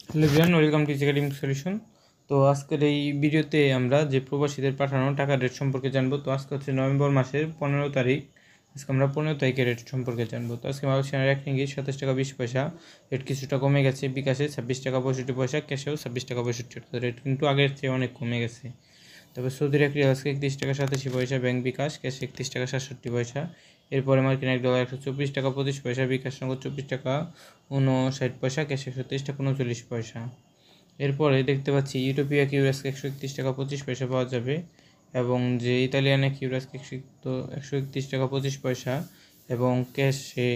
Hello everyone, welcome to academic solution. তো আজকের এই ভিডিওতে আমরা যে প্রবাসীদের পাঠানো টাকার রেট সম্পর্কে জানবো। তো আজকে হচ্ছে নভেম্বর মাসের 15 তারিখ। আজকে আমরা 15 তারিখের রেট সম্পর্কে জানবো। তো আজকে মালয়েশিয়ার 1 রিঙ্গিত 27 টাকা 20 পয়সা। রেট কিছুটা কমে গেছে। বিকাশে 26 টাকা 65 পয়সা, ক্যাশেও 26 টাকা 65। তো রেট কিন্তু আগের চেয়ে অনেক কমে গেছে। তবে সৌদির এক রিয়াল আজকে 31 টাকা 87 পয়সা, ব্যাংক বিকাশ, ক্যাশে 31 টাকা 67 পয়সা। এরপরে মার্কিন $1 124 টাকা 25 পয়সা, বিকাশ নগদ 24 টাকা 59 পয়সা, ক্যাশে 123 টাকা 39 পয়সা। এরপরে দেখতে পাচ্ছি ইউরোপীয় এক ইউরো আজকে 131 টাকা 25 পয়সা পাওয়া যাবে, এবং যে ইতালিয়ান এক ইউরো আজকে 131 টাকা 25 পয়সা এবং ক্যাশে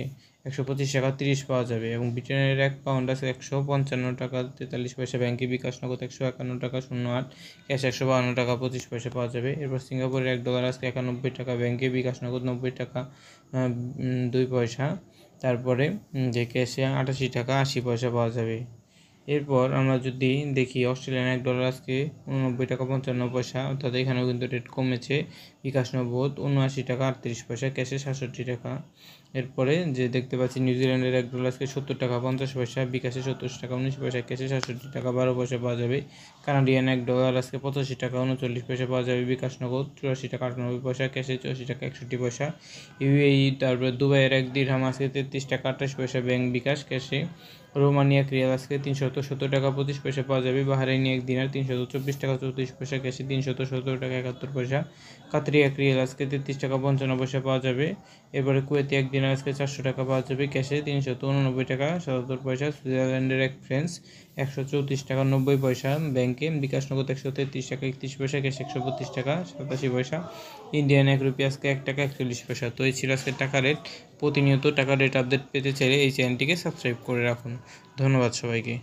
125 টাকা 30 পাওয়া যাবে, এবং ব্রিটেনের এক পাউন্ড আছে 155 টাকা 43 পয়সা, ব্যাংকে বিকাশ নগদ 151 টাকা 08, ক্যাশ 152 টাকা 25 পয়সা পাওয়া যাবে। এরপর সিঙ্গাপুরের $1 আজকে 91 টাকা, ব্যাংকে বিকাশ নগদ 90 টাকা 2 পয়সা, তারপরে যে ক্যাশে 88 টাকা 80 পয়সা পাওয়া যাবে। এরপর আমরা যদি দেখি অস্ট্রেলিয়ান $1 আজকে 89 টাকা 55 পয়সা, অর্থাৎ এখানেও কিন্তু রেট কমেছে। বিকাশ নগদ 79 টাকা 38 পয়সা, ক্যাশে 67 টাকা। এরপরে যে দেখতে পাচ্ছি নিউজিল্যান্ডের $1 আজকে 70 টাকা 50 পয়সা, বিকাশে 70 টাকা 19 পয়সা, ক্যাশে 67 টাকা 12 পয়সা পাওয়া যাবে। কানাডিয়ান $1 আজকে 85 টাকা 39 পয়সা পাওয়া যাবে, বিকাশ নগদ 84 টাকা 98 পয়সা, ক্যাশে 84 টাকা 61 পয়সা। ইউএই তারপরে দুবাইয়ের এক দিরহাম আজকে 33 টাকা 28 পয়সা, ব্যাংক বিকাশ, ক্যাশে। রোমানিয়া রিয়াল আজকে 370 টাকা 25 পয়সা পাওয়া যাবে। বাহারাইনি এক দিনার 324 টাকা 34 পয়সা, ক্যাশে 317 টাকা 71 পয়সা। কাতারি এক রিয়াল আজকে 33 টাকা 55 পয়সা পাওয়া যাবে। এরপরে কুয়েতি এক দিনার আজকে 400 টাকা পাওয়া যাবে, ক্যাশে 389 টাকা 77 পয়সা। সুইজারল্যান্ডের এক ফ্রান্স 134 টাকা 90 পয়সা, ব্যাংকে বিকাশ নগদ 133 টাকা 31 পয়সা, ক্যাশে 132 টাকা 87 পয়সা। ইন্ডিয়ান এক রুপি আজকে 1 টাকা 41 পয়সা। তো এই ছিল আজকে টাকা রেট। প্রতিনিয়ত টাকা রেট আপডেট পেতে চাইলে এই চ্যানেলটিকে সাবস্ক্রাইব করে রাখুন। ধন্যবাদ সবাইকে।